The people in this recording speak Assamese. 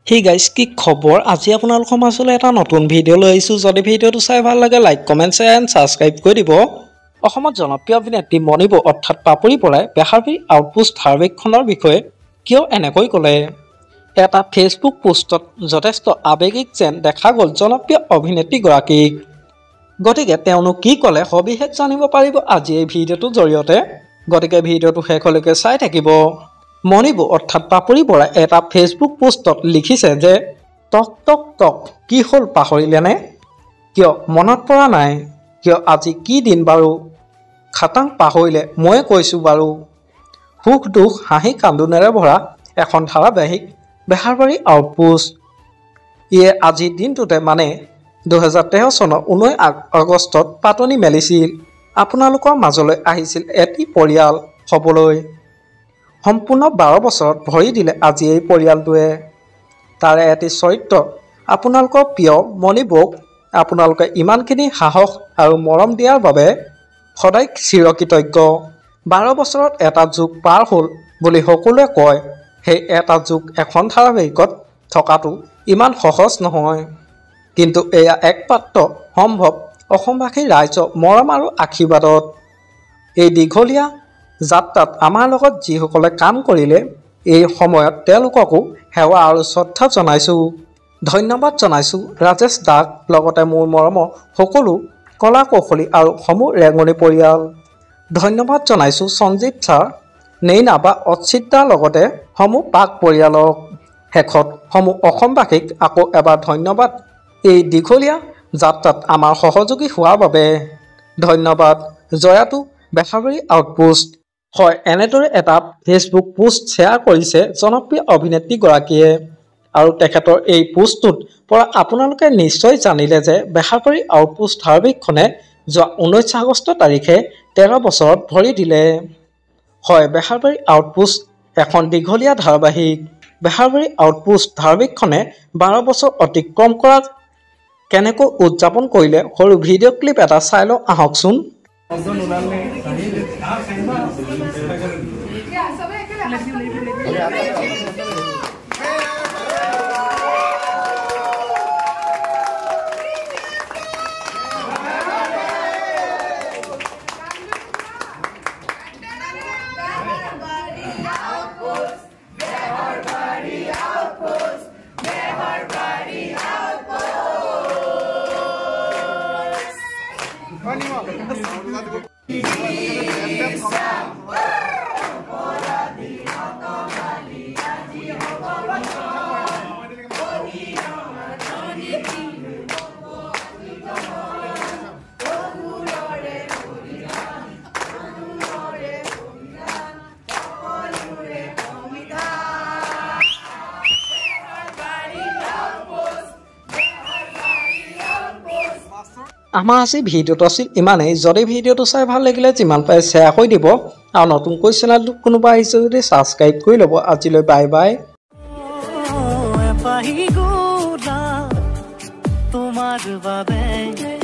Hey guys, কি খবৰ আজি আপোনালোকৰ মাজলৈ এটা নতুন ভিডিও লৈ আহিছো যদি ভিডিওটো চাই ভাল লাগে like comment share and subscribe কৰি দিব অসমত জনপ্ৰিয় অভিনেত্ৰী মণিব অৰ্থাৎ পাপৰি পৰাই বেহাৰবাৰী আউটপোষ্ট ধাৰাবাহিকখনৰ বিষয়ে কিয় এনেকৈ ক'লে এটা ফেচবুক পোষ্টত যথেষ্ট আৱেগিক যেন দেখা গ'ল জনপ্ৰিয় অভিনেত্ৰী গৰাকীক গতিকে তেওঁনো কি ক'লে সবিশেষ জানিব পাৰিব আজি এই ভিডিওটোৰ জৰিয়তে গতিকে ভিডিওটো শেষলৈকে চাই থাকিব মণিব অৰ্থাৎ পাপৰি বৰাই এটা ফেচবুক পোষ্টত লিখিছে যে টক টক টক কি হ'ল পাহৰিলেনে কিয় মনত পৰা নাই কিয় আজি কি দিন বাৰু খাটাং পাহৰিলে মই কৈছোঁ বাৰু সুখ দুখ হাঁহি কান্দোনেৰে ভৰা এখন ধাৰাবাহিক বেহাৰবাৰী আউটপোষ্ট ইয়ে আজিৰ দিনটোতে মানে 2013 চনৰ 19 আগষ্টত পাতনি মেলিছিল আপোনালোকৰ মাজলৈ আহিছিল এটি পৰিয়াল হ'বলৈ সম্পূৰ্ণ 12 বছৰত ভৰি দিলে আজি এই পৰিয়ালটোৱে তাৰে এটি চৰিত্ৰ আপোনালোকৰ প্ৰিয় মণিবক আপোনালোকে ইমানখিনি সাহস আৰু মৰম দিয়াৰ বাবে সদায় চিৰকৃতজ্ঞ 12 বছৰত এটা যুগ পাৰ হ'ল বুলি সকলোৱে কয় সেই এটা যুগ এখন ধাৰাবাহিকত থকাটো ইমান সহজ নহয় কিন্তু এয়া একমাত্ৰ সম্ভৱ অসমবাসী ৰাইজৰ মৰম আৰু আশীৰ্বাদত এই দীঘলীয়া যাত্ৰাত আমাৰ লগত যিসকলে কাম কৰিলে এই সময়ত তেওঁলোককো সেৱা আৰু শ্ৰদ্ধা জনাইছোঁ ধন্যবাদ জনাইছোঁ ৰাজেশ দাক লগতে মোৰ মৰমৰ সকলো কলা কৌশলী আৰু সমূহ ৰেঙনি পৰিয়াল ধন্যবাদ জনাইছোঁ সঞ্জীৱ ছাৰ নেইনা বা অচ্চিতাৰ লগতে সমূহ পাক পৰিয়ালক শেষত সমূহ অসমবাসীক আকৌ এবাৰ ধন্যবাদ এই দীঘলীয়া যাত্ৰাত আমাৰ সহযোগী হোৱাৰ বাবে ধন্যবাদ জয়াটো বেহাৰবাৰী আউটপোষ্ট হয় এনেদৰে এটা ফেচবুক পোষ্ট শ্বেয়াৰ কৰিছে জনপ্ৰিয় অভিনেত্ৰীগৰাকীয়ে আৰু তেখেতৰ এই পোষ্টটোত পৰা আপোনালোকে নিশ্চয় জানিলে যে বেহাৰবাৰী আউটপোষ্ট ধাৰাবাহিকখনে যোৱা 19 আগষ্ট তাৰিখে 13 বছৰত ভৰি দিলে হয় বেহাৰবাৰী আউটপোষ্ট এখন দীঘলীয়া ধাৰাবাহিক বেহাৰবাৰী আউটপোষ্ট ধাৰাবাহিকখনে 12 বছৰ অতিক্ৰম কৰাত কেনেকৈ উদযাপন কৰিলে সৰু ভিডিঅ' ক্লিপ এটা চাই লওঁ আহকচোন আমাৰ আজি ভিডিঅ'টো আছিল ইমানেই যদি ভিডিঅ'টো চাই ভাল লাগিলে যিমান পাৰে শ্বেয়াৰ কৰি দিব আৰু নতুনকৈ চেনেলটো কোনোবা আহিছে যদি সাবস্ক্ৰাইব কৰি ল'ব আজিলৈ বাই বাই তোমাৰ বাবে